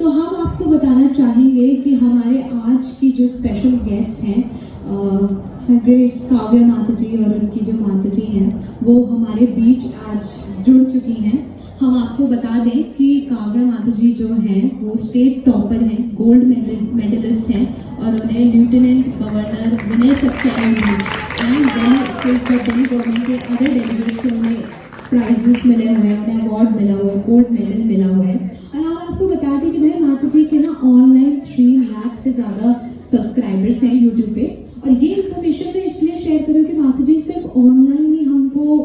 तो हम आपको बताना चाहेंगे कि हमारे आज की जो स्पेशल गेस्ट हैं ग्रेस काव्या माता जी और उनकी जो माता जी हैं वो हमारे बीच आज जुड़ चुकी हैं। हम आपको बता दें कि काव्या माता जी जो हैं वो स्टेट टॉपर हैं, गोल्ड मेडलिस्ट हैं और उन्हें lieutenant governor Vinay Saxena and Delhi government के अदर डेलीगेट से उन्हें प्राइजेस मिले हुए हैं, उन्हें अवार्ड मिला हुआ है, गोल्ड मेडल मिला हुआ है। और हम आपको बता दें कि भाई माता जी के ना ऑनलाइन 3 लाख से ज़्यादा सब्सक्राइबर्स हैं यूट्यूब पे। और ये इन्फॉर्मेशन मैं इसलिए शेयर करूँ कि माता जी सिर्फ ऑनलाइन ही हमको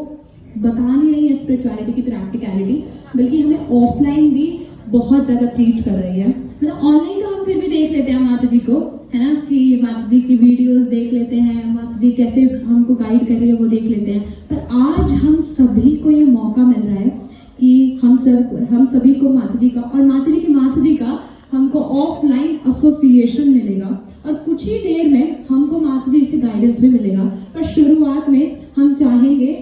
बता नहीं रही है स्पिरिचुअलिटी की प्रैक्टिकलिटी, बल्कि हमें ऑफलाइन भी बहुत ज़्यादा प्रीच कर रही है। मतलब ऑनलाइन तो हम फिर भी देख लेते हैं माता जी को, है ना, कि माता जी की वीडियोस देख लेते हैं, माता जी कैसे हमको गाइड कर रही है वो देख लेते हैं। पर आज हम सभी को ये मौका मिल रहा है कि हम सभी को माता जी का और माता जी का हमको ऑफलाइन एसोसिएशन मिलेगा और कुछ ही देर में हमको माता जी से गाइडेंस भी मिलेगा। पर शुरुआत में हम चाहेंगे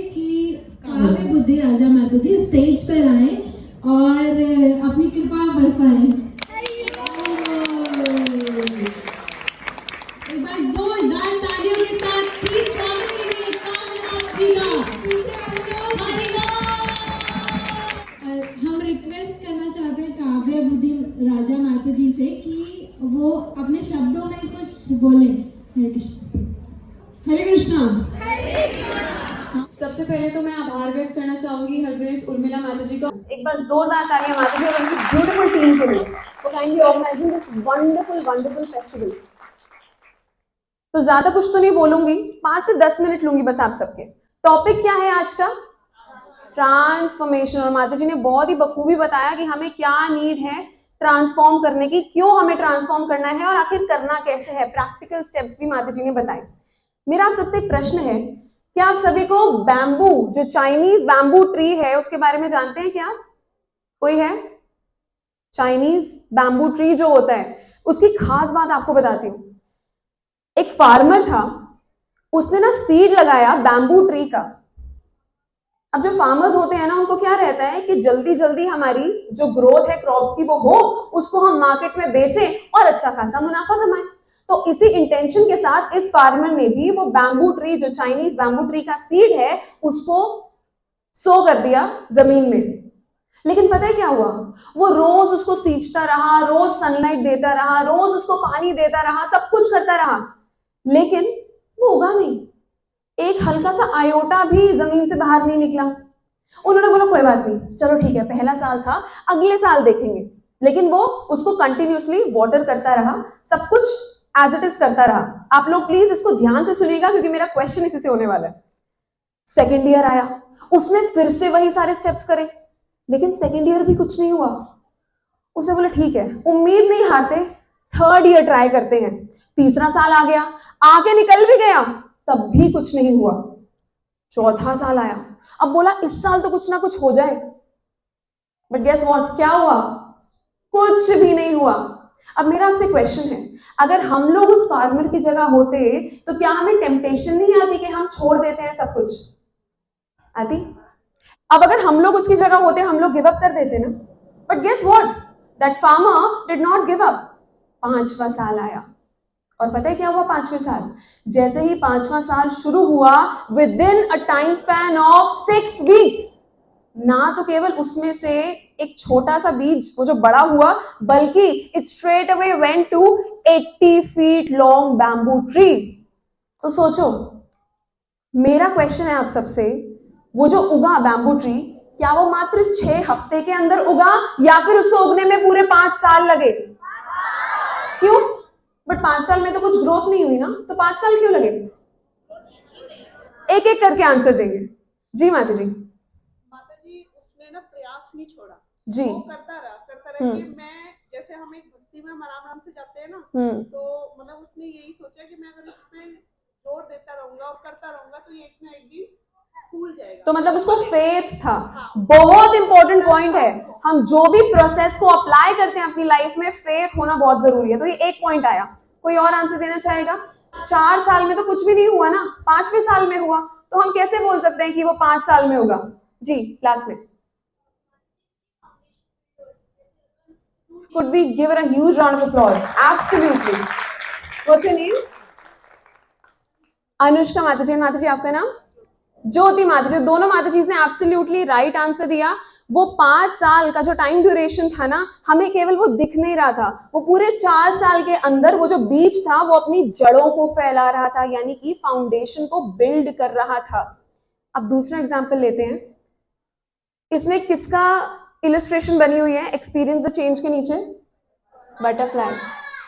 कि काव्य बुद्धि राजा माता जी स्टेज पर आए और अपनी कृपा बरसाएं। एक बार जोरदार तालियों के साथ प्लीज स्वागत कीजिए काव्या माता जी का। और हम रिक्वेस्ट करना चाहते हैं काव्य बुद्धि राजा माता जी से कि वो अपने शब्दों में कुछ बोले। हरे कृष्ण। हरे कृष्णा। सबसे पहले तो मैं आभार व्यक्त करना चाहूंगी हर ग्रेस उर्मिला माता जी का। एक बार जोरदार तालियां माता जी और उनकी ब्यूटीफुल टीम के लिए for kindly organising this wonderful festival. तो ज्यादा कुछ तो नहीं बोलूंगी, 5 से 10 मिनट लूंगी बस आप सबके। टॉपिक क्या है आज का? ट्रांसफॉर्मेशन। और माता जी ने बहुत ही बखूबी बताया कि हमें क्या नीड है ट्रांसफॉर्म करने की, क्यों हमें ट्रांसफॉर्म करना है और आखिर करना कैसे है। प्रैक्टिकल स्टेप्स भी माता जी ने बताए। मेरा आप सबसे प्रश्न है, क्या आप सभी को बैम्बू, जो चाइनीज बैम्बू ट्री है, उसके बारे में जानते हैं क्या? कोई है? चाइनीज बैम्बू ट्री जो होता है उसकी खास बात आपको बताती हूँ। एक फार्मर था, उसने ना सीड लगाया बैम्बू ट्री का। अब जो फार्मर्स होते हैं ना, उनको क्या रहता है कि जल्दी जल्दी हमारी जो ग्रोथ है क्रॉप्स की वो हो, उसको हम मार्केट में बेचें और अच्छा खासा मुनाफा कमाएं। तो इसी इंटेंशन के साथ इस फार्मर ने भी वो बैम्बू ट्री, जो चाइनीज बैम्बू ट्री का सीड है, उसको सो कर दिया जमीन में। लेकिन पता है क्या हुआ? वो रोज उसको सींचता रहा, रोज सनलाइट देता रहा, रोज उसको पानी देता रहा, सब कुछ करता रहा, लेकिन वो उगा नहीं। एक हल्का सा आयोटा भी जमीन से बाहर नहीं निकला। उन्होंने बोला कोई बात नहीं, चलो ठीक है, पहला साल था, अगले साल देखेंगे। लेकिन वो उसको कंटिन्यूसली वाटर करता रहा, सब कुछ एज इट इज करता रहा। आप लोग प्लीज इसको ध्यान से सुनिएगा क्योंकि मेरा क्वेश्चन इसी से होने वाला है। सेकेंड ईयर आया, उसने फिर से वही सारे स्टेप्स करे, लेकिन सेकेंड ईयर भी कुछ नहीं हुआ। उसने बोला ठीक है, उम्मीद नहीं हारते, थर्ड ईयर ट्राई करते हैं। तीसरा साल आ गया, आगे निकल भी गया, तब भी कुछ नहीं हुआ। चौथा साल आया, अब बोला इस साल तो कुछ ना कुछ हो जाए। बट गेस व्हाट, क्या हुआ? कुछ भी नहीं हुआ। अब मेरा आपसे क्वेश्चन है, अगर हम लोग उस फार्मर की जगह होते तो क्या हमें टेम्पटेशन नहीं आती कि हम छोड़ देते हैं सब कुछ? आती? अब अगर हम लोग उसकी जगह होते, हम लोग गिव अप कर देते ना। But guess what, that farmer did not give up. 5वां साल आया और पता है क्या हुआ? 5वें साल, जैसे ही 5वां साल शुरू हुआ, with in a time span of 6 weeks, ना तो केवल उसमें से एक छोटा सा बीज वो जो बड़ा हुआ, बल्कि it straight away went to 80 feet long bamboo tree. तो सोचो, मेरा क्वेश्चन है आप सबसे, वो जो उगा बैम्बू ट्री, क्या वो मात्र 6 हफ्ते के अंदर उगा या फिर उसको उगने में पूरे 5 साल लगे? क्यों? बट 5 साल में तो कुछ ग्रोथ नहीं हुई ना, तो 5 साल क्यों लगे? एक एक करके आंसर देंगे। जी माता जी। माता जी, उसने ना प्रयास नहीं छोड़ा जी, वो करता रहा कि मैं, जैसे हम एक भक्ति में आराम से जाते हैं ना, तो मतलब उसने यही सोचा कि मैं अगर इसमें जोर देता रहूंगा और करता रहूंगा तो ये एक ना एक दिन फूल जाएगा। तो मतलब उसको फेथ था। बहुत इंपॉर्टेंट पॉइंट है, हम जो भी प्रोसेस को अप्लाई करते हैं अपनी लाइफ में, फेथ होना बहुत जरूरी है। तो ये एक पॉइंट आया। कोई और आंसर देना चाहेगा? 4 साल में तो कुछ भी नहीं हुआ ना, 5वें साल में हुआ, तो हम कैसे बोल सकते हैं कि वो 5 साल में होगा? जी, लास्ट में। Could we give her a huge round of applause? Absolutely. What's your name? Anushka माताजी. माताजी आपका नाम? ज्योति माताजी. दोनों माताजी ने एब्सोल्युटली राइट आंसर दिया. वो 5 साल का जो टाइम ड्यूरेशन था ना, हमें केवल वो दिख नहीं रहा था, वो पूरे 4 साल के अंदर वो जो बीज था वो अपनी जड़ों को फैला रहा था, यानी कि फाउंडेशन को बिल्ड कर रहा था. अब दूसरा एग्जांपल लेते हैं. इसमें किसका इलस्ट्रेशन बनी हुई है? एक्सपीरियंस द चेंज के नीचे बटरफ्लाई.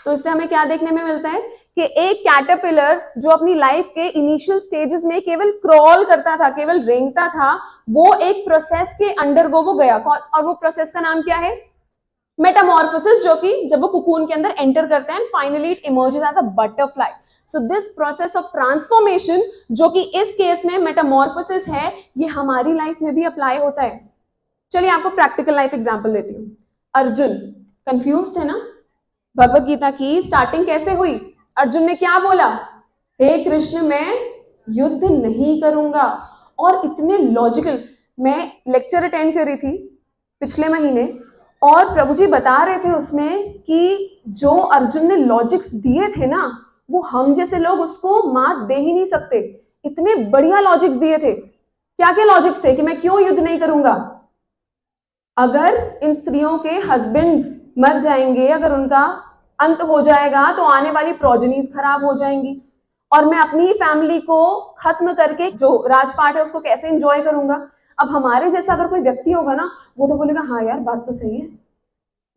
तो इससे हमें क्या देखने में मिलता है कि एक कैटरपिलर जो अपनी लाइफ के इनिशियल स्टेजेस में केवल क्रॉल करता था, केवल रेंगता था, वो एक प्रोसेस के अंडरगो वो गया. और वो प्रोसेस का नाम क्या है? मेटामॉर्फोसिस, जो कि जब वो कुकून के अंदर एंटर करते हैं, finally it emerges as a butterfly. So this process of transformation, जो कि इस केस में मेटामॉर्फोसिस है, ये हमारी लाइफ में भी अप्लाई होता है. चलिए आपको प्रैक्टिकल लाइफ एग्जांपल देती हूँ. अर्जुन कंफ्यूज थे ना? भगवत गीता की स्टार्टिंग कैसे हुई? अर्जुन ने क्या बोला? हे कृष्ण, मैं युद्ध नहीं करूंगा. और इतने लॉजिकल. मैं लेक्चर अटेंड कर रही थी पिछले महीने, और प्रभु जी बता रहे थे उसमें कि जो अर्जुन ने लॉजिक्स दिए थे ना, वो हम जैसे लोग उसको मात दे ही नहीं सकते. इतने बढ़िया लॉजिक्स दिए थे. क्या क्या लॉजिक्स थे कि मैं क्यों युद्ध नहीं करूंगा? अगर इन स्त्रियों के हस्बैंड्स मर जाएंगे, अगर उनका अंत हो जाएगा, तो आने वाली प्रोजेनीज खराब हो जाएंगी, और मैं अपनी फैमिली को खत्म करके जो राजपाट है उसको कैसे एंजॉय करूंगा? अब हमारे जैसा अगर कोई व्यक्ति होगा ना, वो तो बोलेगा हाँ यार बात तो सही है,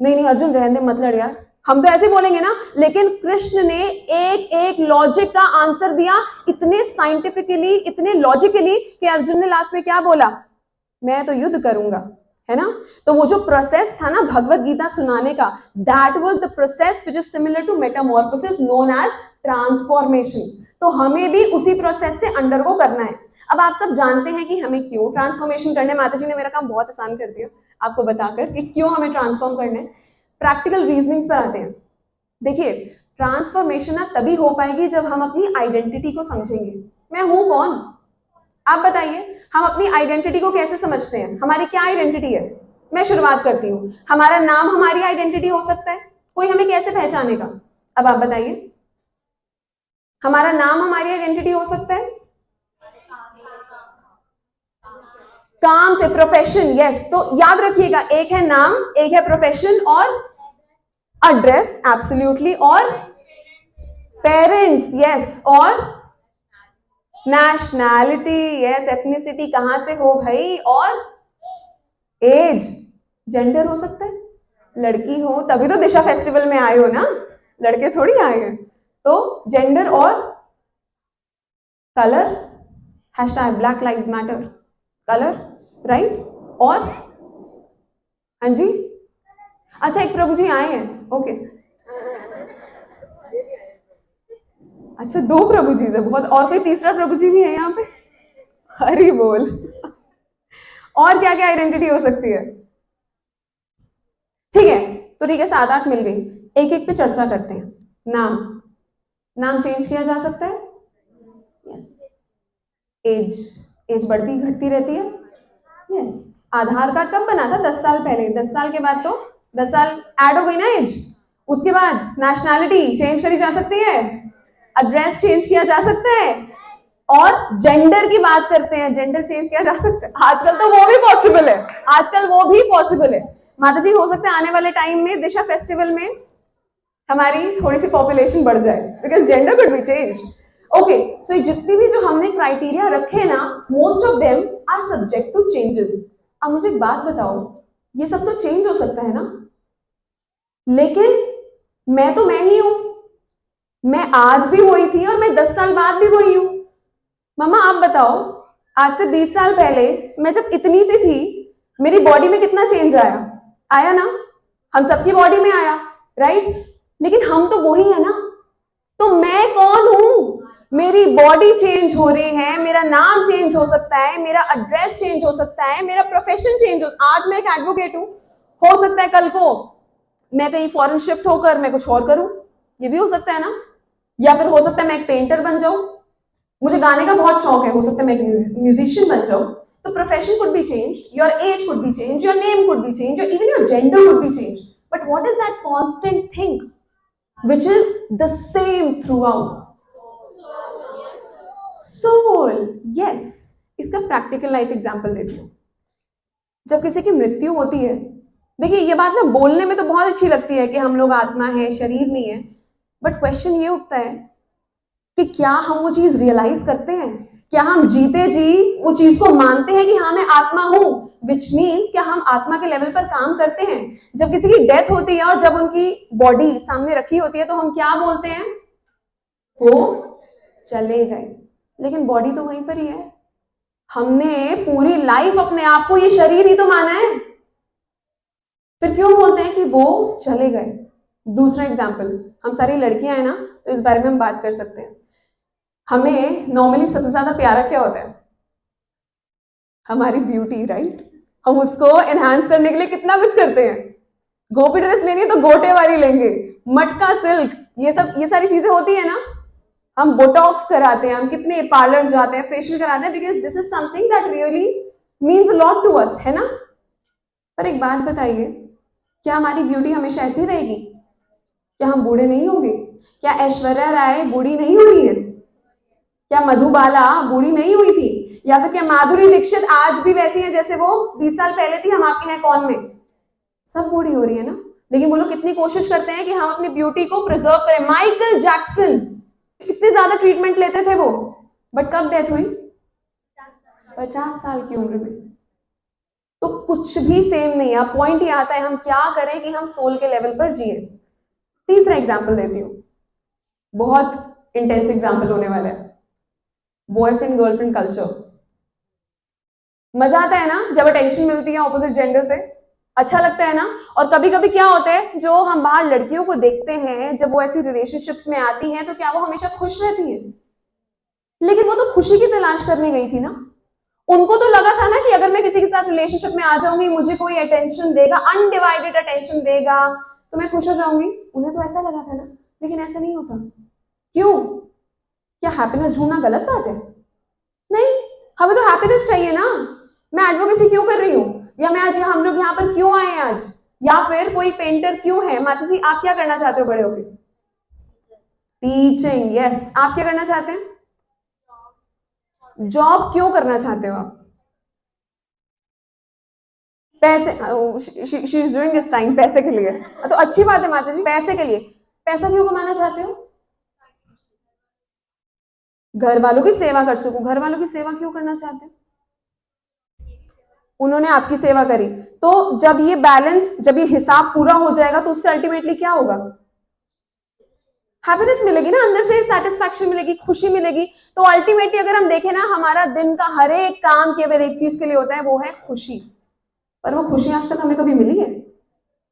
नहीं नहीं अर्जुन रहने दे, मत लड़ यार. हम तो ऐसे बोलेंगे ना. लेकिन कृष्ण ने एक एक लॉजिक का आंसर दिया, इतने साइंटिफिकली, इतने लॉजिकली, कि अर्जुन ने लास्ट में क्या बोला? मैं तो युद्ध करूंगा, है ना. तो वो जो प्रोसेस था ना भगवत गीता सुनाने का, that was the process which is similar to metamorphosis known as transformation. तो हमें भी उसी प्रोसेस से अंडरगो करना है. अब आप सब जानते हैं कि हमें क्यों ट्रांसफॉर्मेशन करना है. माताजी ने मेरा काम बहुत आसान कर दिया आपको बताकर कि क्यों हमें ट्रांसफॉर्म करना है. प्रैक्टिकल रीजनिंग्स पर आते हैं. देखिए, ट्रांसफॉर्मेशन ना तभी हो पाएगी जब हम अपनी आइडेंटिटी को समझेंगे. मैं हूं कौन? आप बताइए, हम अपनी आइडेंटिटी को कैसे समझते हैं? हमारी क्या आइडेंटिटी है? मैं शुरुआत करती हूँ. हमारा नाम हमारी आइडेंटिटी हो सकता है. कोई हमें कैसे पहचानेगा? अब आप बताइए. हमारा नाम हमारी आइडेंटिटी हो सकता है. काम से, प्रोफेशन. यस. तो याद रखिएगा, एक है नाम, एक है प्रोफेशन, और एड्रेस. एब्सोल्युटली. और पेरेंट्स. यस. और नेशनैलिटी. यस. एथनिसिटी, कहां से हो भाई. और एज. जेंडर हो सकता है. लड़की हो तभी तो दिशा फेस्टिवल में आए हो ना, लड़के थोड़ी आए हैं. तो जेंडर और colour. Hashtag black lives matter. Colour, right. और हाँ जी, अच्छा एक प्रभु जी आए हैं. ओके, अच्छा 2 प्रभु जी है, बहुत. और कोई तीसरा प्रभु जी भी है यहाँ पे? हरि बोल. और क्या क्या आइडेंटिटी हो सकती है? ठीक है, तो ठीक है, 7-8 मिल गई. एक एक पे चर्चा करते हैं. नाम चेंज किया जा सकता है. यस. एज बढ़ती घटती रहती है. यस. आधार कार्ड कब बना था? 10 साल पहले. 10 साल के बाद तो 10 साल ऐड हो गई ना एज. उसके बाद नेशनैलिटी चेंज करी जा सकती है. एड्रेस चेंज किया जा सकता है. और जेंडर की बात करते हैं, जेंडर चेंज किया जा सकता है. आजकल तो वो भी पॉसिबल है. आजकल वो भी पॉसिबल है. माताजी हो सकता है आने वाले टाइम में दिशा फेस्टिवल में हमारी थोड़ी सी पॉपुलेशन बढ़ जाए, because gender could be change. Okay, so जितनी भी जो हमने क्राइटेरिया रखे ना, most of them are subject to changes. अब मुझे एक बात बताओ, ये सब तो चेंज हो सकता है ना, लेकिन मैं तो मैं ही हूं. मैं आज भी वही थी और मैं 10 साल बाद भी वही हूं. मम्मा आप बताओ, आज से 20 साल पहले मैं जब इतनी सी थी, मेरी बॉडी में कितना चेंज आया ना. हम सबकी बॉडी में आया, राइट. लेकिन हम तो वही है ना. तो मैं कौन हूं? मेरी बॉडी चेंज हो रही है, मेरा नाम चेंज हो सकता है, मेरा एड्रेस चेंज हो सकता है, मेरा प्रोफेशन चेंज हो. आज मैं एक एडवोकेट हूं, हो सकता है कल को मैं कहीं फॉरेन शिफ्ट होकर मैं कुछ और करूं. ये भी हो सकता है ना. या फिर हो सकता है मैं एक पेंटर बन जाऊं. मुझे गाने का बहुत शौक है, हो सकता है मैं एक म्यूजिशियन बन जाऊं. तो profession could be changed, your age could be changed, your name could be changed, even your gender could be changed. But what is that constant thing which is the same throughout? Soul. Yes. इसका practical life example देती हूँ. जब किसी की मृत्यु होती है, देखिए ये बात ना बोलने में तो बहुत अच्छी लगती है कि हम लोग आत्मा है, शरीर नहीं है, बट क्वेश्चन ये उठता है कि क्या हम वो चीज रियलाइज करते हैं? क्या हम जीते जी वो चीज को मानते हैं कि हाँ मैं आत्मा हूं? विच मीन्स क्या हम आत्मा के लेवल पर काम करते हैं? जब किसी की डेथ होती है और जब उनकी बॉडी सामने रखी होती है तो हम क्या बोलते हैं? वो चले गए, लेकिन बॉडी तो वहीं पर ही है. हमने पूरी लाइफ अपने आप को ये शरीर ही तो माना है, फिर क्यों बोलते हैं कि वो चले गए? दूसरा एग्जाम्पल, हम सारी लड़कियां हैं ना, तो इस बारे में हम बात कर सकते हैं. हमें नॉर्मली सबसे ज्यादा प्यारा क्या होता है? हमारी ब्यूटी, राइट? हम उसको एनहांस करने के लिए कितना कुछ करते हैं. गोपी ड्रेस लेनी है तो गोटे वाली लेंगे, मटका सिल्क, ये सारी चीजें होती है ना. हम बोटॉक्स कराते हैं, हम कितने पार्लर जाते हैं, फेशियल कराते हैं, because this is something that really means a lot to us, है ना. पर एक बात बताइए, क्या हमारी ब्यूटी हमेशा ऐसी रहेगी? क्या हम बूढ़े नहीं होंगे? क्या ऐश्वर्या राय बूढ़ी नहीं हो रही है? क्या मधुबाला बूढ़ी नहीं हुई थी? या फिर क्या माधुरी दीक्षित आज भी वैसी है जैसे वो 20 साल पहले थी हम आपके हैं कौन में? सब बूढ़ी हो रही है ना. लेकिन वो लोग कितनी कोशिश करते हैं कि हम अपनी ब्यूटी को प्रिजर्व करें. माइकल जैक्सन कितने ज्यादा ट्रीटमेंट लेते थे वो, बट कब डेथ हुई? 50 साल की उम्र में. तो कुछ भी सेम नहीं है. पॉइंट ये आता है हम क्या करें कि हम सोल के लेवल पर जिए. तीसरा एग्जाम्पल देती हूँ, बहुत इंटेंस एग्जाम्पल होने वाला है. Boyfriend girlfriend culture. मजा आता है ना जब अटेंशन मिलती है ऑपोजिट जेंडर से, अच्छा लगता है ना. और कभी कभी क्या होता है, जो हम बाहर लड़कियों को देखते हैं जब वो ऐसी रिलेशनशिप्स में आती हैं तो क्या वो हमेशा खुश रहती है? लेकिन वो तो खुशी की तलाश करने गई थी ना. उनको तो लगा था ना कि अगर मैं किसी के साथ रिलेशनशिप में आ जाऊंगी, मुझे कोई अटेंशन देगा, अनडिवाइडेड अटेंशन देगा, तो मैं खुश हो जाऊंगी. उन्हें तो ऐसा लगा था ना. लेकिन ऐसा नहीं होता. क्यों? क्या हैप्पीनेस ढूंढना गलत बात है? नहीं, हमें तो हैप्पीनेस चाहिए ना. मैं एडवोकेसी क्यों कर रही हूँ, या मैं आज हम लोग यहाँ पर क्यों आए हैं आज, या फिर कोई पेंटर क्यों है? माता जी आप क्या करना चाहते हो बड़े होके? टीचिंग. यस. आप क्या करना चाहते हैं? जॉब क्यों करना चाहते हो आप? पैसे. She is doing this time पैसे के लिए. तो अच्छी बात है माता जी, पैसे के लिए. पैसा क्यों कमाना चाहते हो? घर वालों की सेवा कर सकूं. घर वालों की सेवा क्यों करना चाहते हो? उन्होंने आपकी सेवा करी, तो जब ये बैलेंस, जब ये हिसाब पूरा हो जाएगा तो उससे अल्टीमेटली क्या होगा? हैप्पीनेस मिलेगी ना, अंदर से सेटिस्फैक्शन मिलेगी, खुशी मिलेगी. तो अल्टीमेटली अगर हम देखें ना, हमारा दिन का हर एक काम केवल एक चीज के लिए होता है, वो है खुशी. पर वो खुशी आज तक हमें कभी मिली है?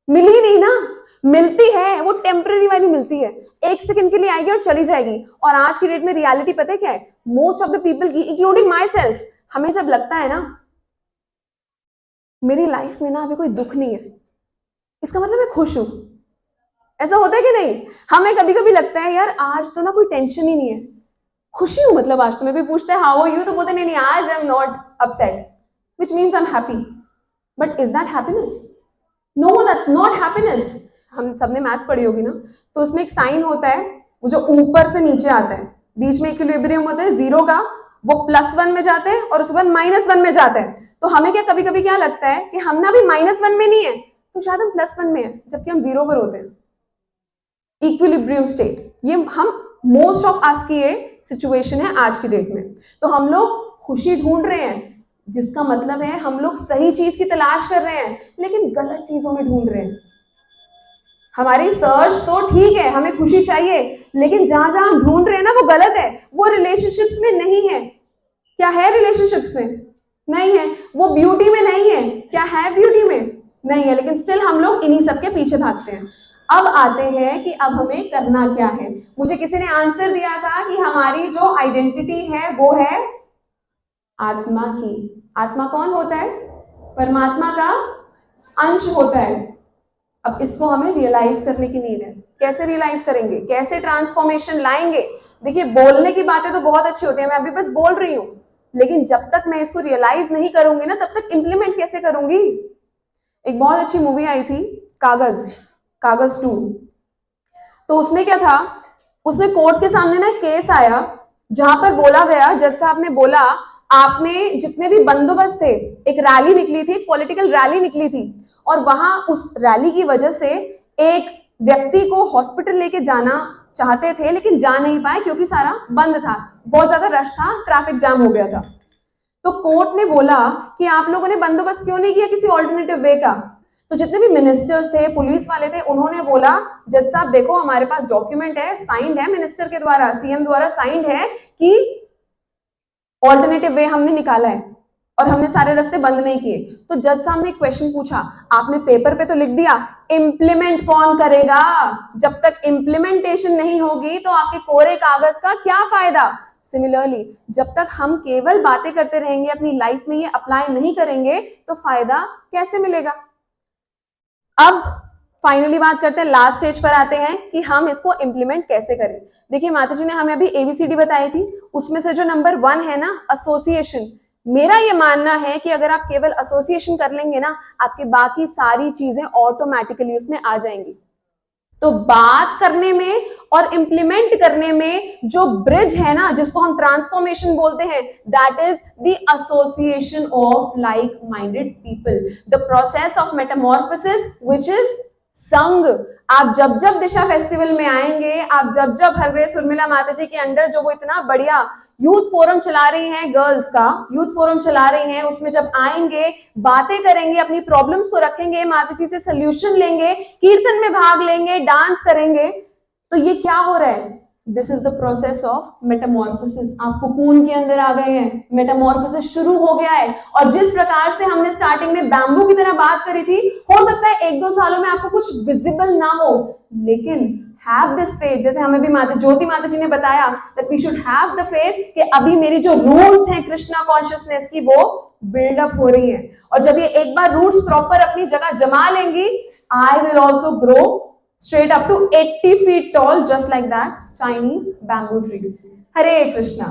मिली नहीं ना. मिलती है, वो टेम्पररी वाली मिलती है, एक सेकंड के लिए आएगी और चली जाएगी. और आज की डेट में रियलिटी पता है क्या है? मोस्ट ऑफ द पीपल की, इंक्लूडिंग माई सेल्फ, हमें जब लगता है ना मेरी लाइफ में ना अभी कोई दुख नहीं है, इसका मतलब मैं खुश हूं. ऐसा होता है कि नहीं? हमें कभी कभी लगता है यार आज तो ना कोई टेंशन ही नहीं है, खुशी हूं. मतलब आज तो मैं, कोई पूछता है हाउ आर यू, तो बोलते नहीं आज I am not upset, which means I am happy. But is that happiness? No, that's not happiness. हम सबने मैथ्स पढ़ी होगी ना, तो उसमें एक साइन होता है वो जो ऊपर से नीचे आता है, बीच में इक्विलिब्रियम होता है जीरो का, वो +1 में जाते हैं और उसके बाद -1 में जाते हैं. तो हमें क्या कभी कभी क्या लगता है कि हम ना भी -1 में नहीं है, तो शायद हम +1 में है, जबकि हम 0 पर होते हैं. इक्विलिब्रियम स्टेट, ये हम मोस्ट ऑफ आस की ये सिचुएशन है आज की डेट में. तो हम लोग खुशी ढूंढ रहे हैं, जिसका मतलब है हम लोग सही चीज की तलाश कर रहे हैं, लेकिन गलत चीजों में ढूंढ रहे हैं. हमारी सर्च तो ठीक है, हमें खुशी चाहिए, लेकिन जहां जहां हम ढूंढ रहे हैं ना वो गलत है. वो रिलेशनशिप्स में नहीं है. क्या है रिलेशनशिप्स में? नहीं है. वो ब्यूटी में नहीं है. क्या है ब्यूटी में? नहीं है. लेकिन स्टिल हम लोग इन्हीं सब के पीछे भागते हैं. अब आते हैं कि अब हमें करना क्या है. मुझे किसी ने आंसर दिया था कि हमारी जो आइडेंटिटी है वो है आत्मा की. आत्मा कौन होता है? परमात्मा का अंश होता है. अब इसको हमें रियलाइज करने की नीड है. कैसे रियलाइज करेंगे? कैसे ट्रांसफॉर्मेशन लाएंगे? देखिए बोलने की बातें तो बहुत अच्छी होती है, मैं अभी बस बोल रही हूं, लेकिन जब तक मैं इसको रियलाइज नहीं करूंगी ना, तब तक इंप्लीमेंट कैसे करूंगी? एक बहुत अच्छी मूवी आई थी कागज, कागज 2। तो उसमें क्या था, उसमें कोर्ट के सामने ना केस आया जहां पर बोला गया, जज साहब ने बोला आपने जितने भी बंदोबस्त थे, एक रैली निकली थी, पॉलिटिकल रैली निकली थी, और वहां उस रैली की वजह से एक व्यक्ति को हॉस्पिटल लेके जाना चाहते थे लेकिन जा नहीं पाए क्योंकि सारा बंद था, बहुत ज्यादा रश था, ट्रैफिक जाम हो गया था। तो कोर्ट ने बोला कि आप लोगों ने बंदोबस्त क्यों नहीं किया किसी ऑल्टरनेटिव वे का। तो जितने भी मिनिस्टर्स थे, पुलिस वाले थे, उन्होंने बोला जज साहब देखो हमारे पास डॉक्यूमेंट है, साइंड है मिनिस्टर के द्वारा, सीएम द्वारा साइंड है कि ऑल्टरनेटिव वे हमने निकाला है और हमने सारे रास्ते बंद नहीं किए। तो जज साहब ने एक क्वेश्चन पूछा, आपने पेपर पे तो लिख दिया, इंप्लीमेंट कौन करेगा? जब तक इंप्लीमेंटेशन नहीं होगी तो आपके कोरे कागज का क्या फायदा? सिमिलरली जब तक हम केवल बातें करते रहेंगे, अपनी लाइफ में ये अप्लाई नहीं करेंगे, तो फायदा कैसे मिलेगा? अब फाइनली बात करते हैं, लास्ट स्टेज पर आते हैं कि हम इसको इंप्लीमेंट कैसे करें। देखिए माता जी ने हमें अभी ABCD बताई थी, उसमें से जो नंबर 1 है ना, एसोसिएशन। मेरा ये मानना है कि अगर आप केवल एसोसिएशन कर लेंगे ना, आपके बाकी सारी चीजें ऑटोमेटिकली उसमें आ जाएंगी। तो बात करने में और इंप्लीमेंट करने में जो ब्रिज है ना, जिसको हम ट्रांसफॉर्मेशन बोलते हैं, that is the association of like minded people, the process of Metamorphosis which is संघ। आप जब जब दिशा फेस्टिवल में आएंगे, आप जब जब हर ग्रेस उर्मिला माता जी के अंडर जो वो इतना बढ़िया यूथ फोरम चला रही हैं, गर्ल्स का यूथ फोरम चला रही हैं, उसमें जब आएंगे, बातें करेंगे, अपनी प्रॉब्लम्स को रखेंगे, माता जी से सोल्यूशन लेंगे, कीर्तन में भाग लेंगे, डांस करेंगे, तो ये क्या हो रहा है? This is the process of Metamorphosis. आप कोकून के अंदर आ गए हैं, मेटामॉर्फोसिस शुरू हो गया है। और जिस प्रकार से हमने स्टार्टिंग में बैम्बू की तरह बात करी थी, हो सकता है 1-2 सालों में आपको कुछ विजिबल ना हो, लेकिन हैव दिस फेथ, जैसे हमें भी ज्योति माता जी ने बताया that we should have the faith कि अभी मेरी जो रूट्स हैं कृष्णा कॉन्शियसनेस की, वो बिल्डअप हो रही है, और जब ये एक बार रूट्स प्रॉपर अपनी जगह जमा लेंगी, I will also grow straight up to 80 feet tall, just like that Chinese bamboo tree. Hare Krishna.